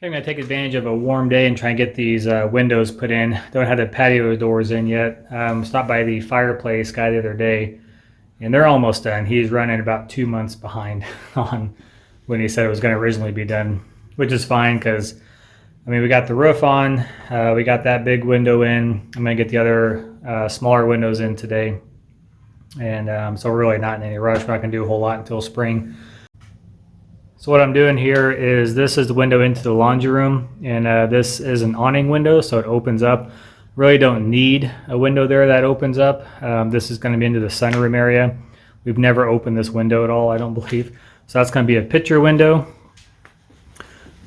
I'm going to take advantage of a warm day and try and get these windows put in. Don't have the patio doors in yet. Stopped by the fireplace guy the other day, and they're almost done. He's running about 2 months behind on when he said it was going to originally be done, which is fine because, I mean, we got the roof on. We got that big window in. I'm going to get the other smaller windows in today. And so we're really not in any rush. We're not going to do a whole lot until spring. So what I'm doing here is this is the window into the laundry room, and this is an awning window, so it opens up. Really don't need a window there that opens up. This is going to be into the sunroom area. We've never opened this window at all, I don't believe. So that's going to be a picture window.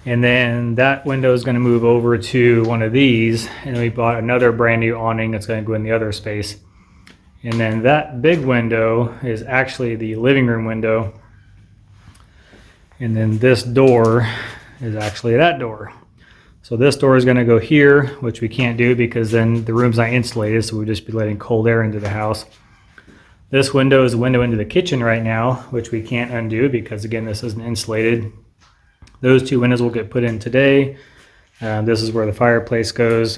And then that window is going to move over to one of these, and we bought another brand new awning that's going to go in the other space. And then that big window is actually the living room window. And then this door is actually that door. So this door is going to go here, which we can't do because then the room's not insulated, so we'll just be letting cold air into the house. This window is a window into the kitchen right now, which we can't undo because, again, this isn't insulated. Those two windows will get put in today. This is where the fireplace goes.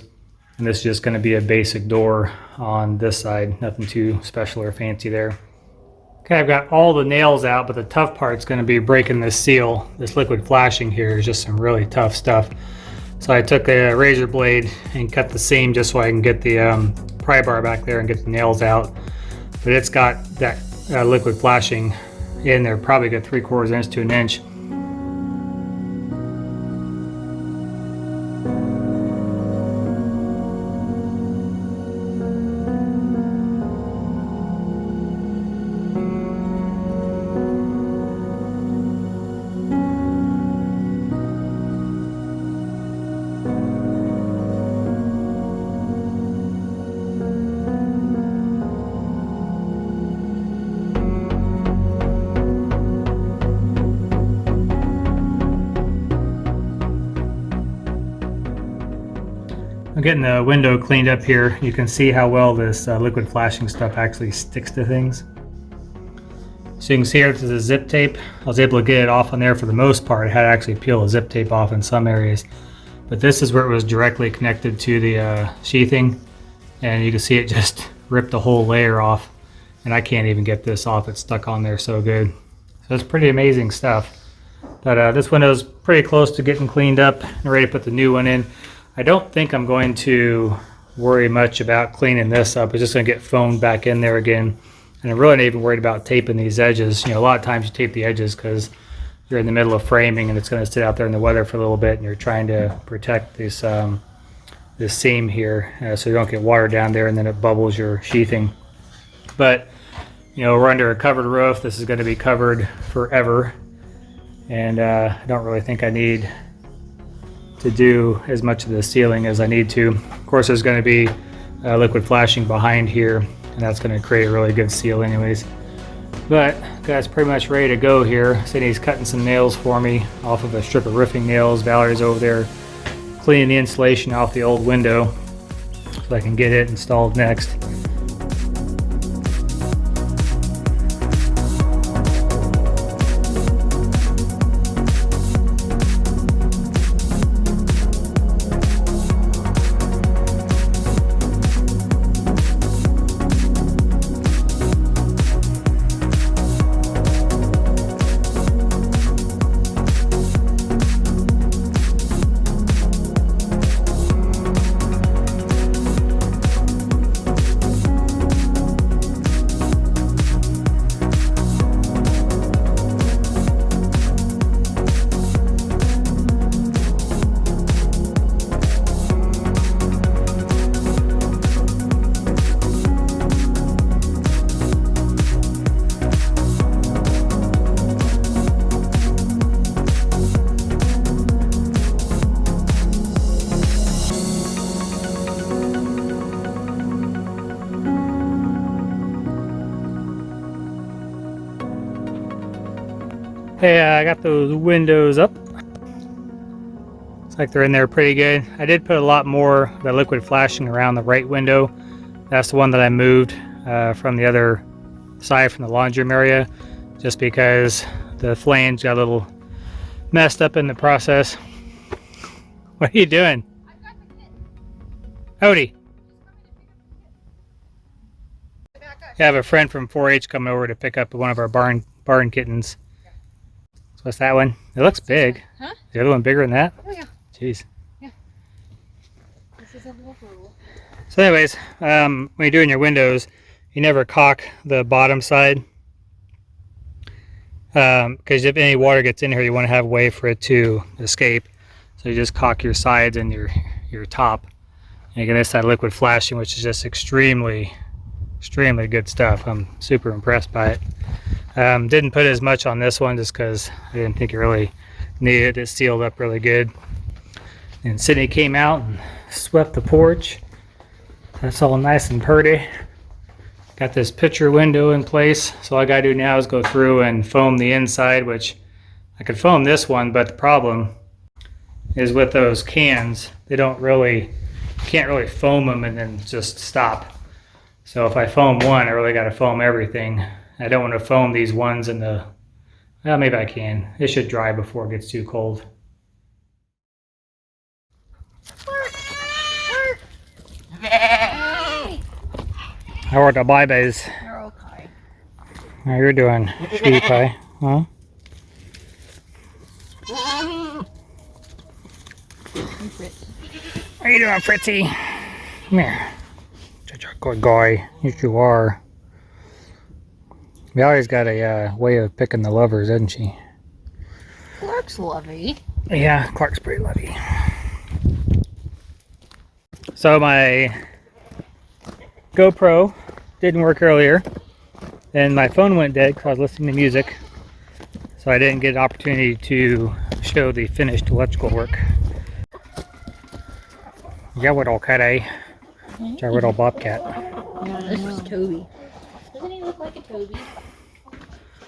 And this is just going to be a basic door on this side. Nothing too special or fancy there. Okay, I've got all the nails out, but the tough part's going to be breaking this seal. This liquid flashing here is just some really tough stuff. So I took a razor blade and cut the seam just so I can get the pry bar back there and get the nails out. But it's got that liquid flashing in there, probably got 3/4 inch to an inch. I'm getting the window cleaned up here. You can see how well this liquid flashing stuff actually sticks to things. So you can see here this is a zip tape. I was able to get it off on there for the most part. I had to actually peel the zip tape off in some areas. But this is where it was directly connected to the sheathing. And you can see it just ripped the whole layer off. And I can't even get this off. It's stuck on there so good. So it's pretty amazing stuff. But this window is pretty close to getting cleaned up and ready to put the new one in. I don't think I'm going to worry much about cleaning this up. It's just going to get foamed back in there again. And I'm really not even worried about taping these edges. You know, a lot of times you tape the edges because you're in the middle of framing and it's going to sit out there in the weather for a little bit and you're trying to protect this seam here so you don't get water down there and then it bubbles your sheathing. But, you know, we're under a covered roof. This is going to be covered forever. And I don't really think I need to do as much of the ceiling as I need to. Of course, there's going to be liquid flashing behind here, and that's going to create a really good seal anyways. But guy's pretty much ready to go here. Sydney's cutting some nails for me off of a strip of roofing nails. Valerie's over there cleaning the insulation off the old window so I can get it installed next. Hey, I got those windows up. Looks like they're in there pretty good. I did put a lot more of the liquid flashing around the right window. That's the one that I moved from the other side from the laundry room area, just because the flange got a little messed up in the process. What are you doing? Howdy. I have a friend from 4-H coming over to pick up one of our barn kittens. So what's that one? It looks big. Huh? Is the other one bigger than that? Oh yeah. Jeez. Yeah. This is a little rule. So anyways, when you're doing your windows, you never caulk the bottom side. Because if any water gets in here, you want to have a way for it to escape. So you just caulk your sides and your top. And you get this side liquid flashing, which is just extremely good stuff. I'm super impressed by it. Didn't put as much on this one just because I didn't think it really needed it. It sealed up really good. And Sydney came out and swept the porch. That's all nice and pretty. Got this picture window in place. So all I gotta do now is go through and foam the inside, which I could foam this one, but the problem is with those cans, they can't really foam them and then just stop. So if I foam one, I really gotta foam everything. I don't want to foam these ones in the, well, maybe I can. It should dry before it gets too cold. How are the babies? They're okay. How you're doing, sweetie pie? Huh? How you doing, Fritzy? Come here. Such a good guy. Yes, you are. Valerie's got a way of picking the lovers, doesn't she? Clark's lovey. Yeah, Clark's pretty lovey. So my GoPro didn't work earlier, and my phone went dead because I was listening to music, so I didn't get an opportunity to show the finished electrical work. Yeah, what old cat, eh? Our little bobcat. Yeah, this is Toby. Doesn't he look like a Toby?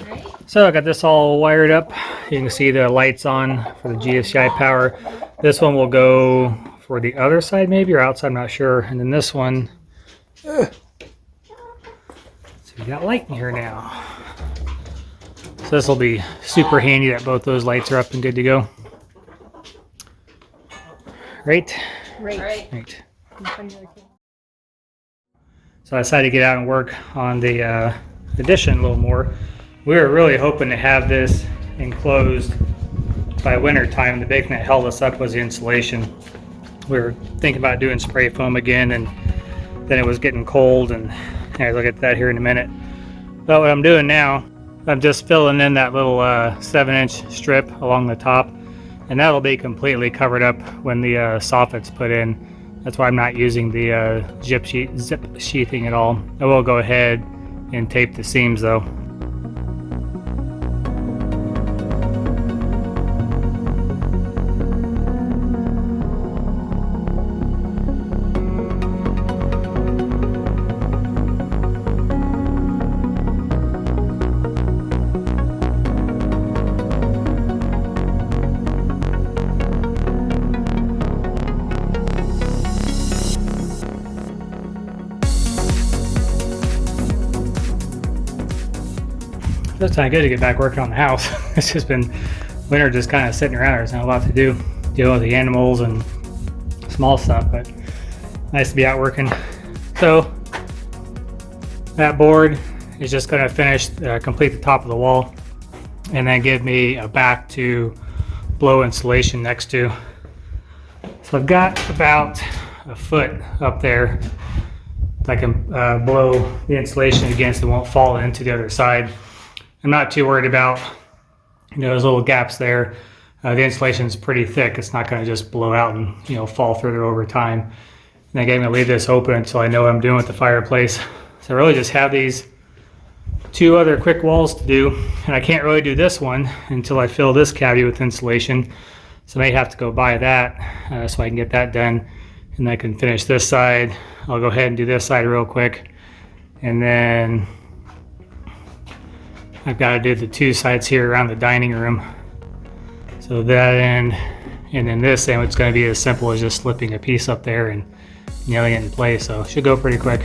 Right? So I got this all wired up. You can see the lights on for the GFCI power. This one will go for the other side maybe, or outside, I'm not sure. And then this one, so we got light in here now. So this will be super handy that both those lights are up and good to go. Right? Right. So I decided to get out and work on the addition a little more. We were really hoping to have this enclosed by winter time. The big thing that held us up was the insulation. We were thinking about doing spray foam again, and then it was getting cold, and I'll look at that here in a minute. But what I'm doing now, I'm just filling in that little 7-inch strip along the top, and that'll be completely covered up when the soffit's put in. That's why I'm not using the zip sheathing at all. I will go ahead and tape the seams though. It's not good to get back working on the house. It's just been winter, just kind of sitting around. There's not a lot to do, dealing with the animals and small stuff, but nice to be out working. So that board is just going to finish, complete the top of the wall, and then give me a back to blow insulation next to. So I've got about a foot up there that I can blow the insulation against. It won't fall into the other side. I'm not too worried about, those little gaps there. The insulation is pretty thick. It's not going to just blow out and fall through there over time. And again, I'm going to leave this open until I know what I'm doing with the fireplace. So I really just have these two other quick walls to do, and I can't really do this one until I fill this cavity with insulation. So I may have to go buy that so I can get that done, and I can finish this side. I'll go ahead and do this side real quick, and then I've got to do the two sides here around the dining room. So that end, and then this end, it's going to be as simple as just slipping a piece up there and nailing it in place. So it should go pretty quick.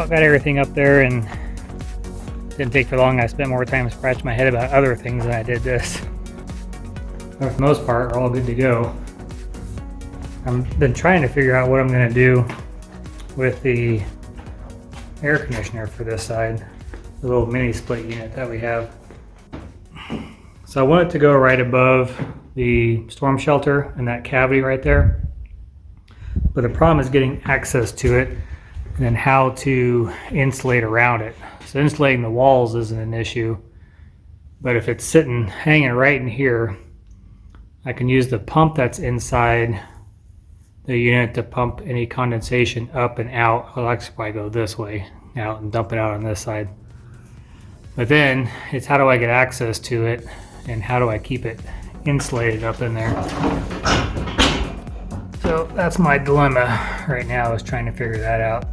Well, got everything up there and didn't take for long. I spent more time scratching my head about other things than I did this. But for the most part, we're all good to go. I've been trying to figure out what I'm going to do with the air conditioner for this side, the little mini split unit that we have. So I want it to go right above the storm shelter in that cavity right there. But the problem is getting access to it and then how to insulate around it. So insulating the walls isn't an issue, but if it's sitting, hanging right in here, I can use the pump that's inside the unit to pump any condensation up and out. I'll actually probably go this way out and dump it out on this side. But then it's how do I get access to it and how do I keep it insulated up in there? So that's my dilemma right now, is trying to figure that out.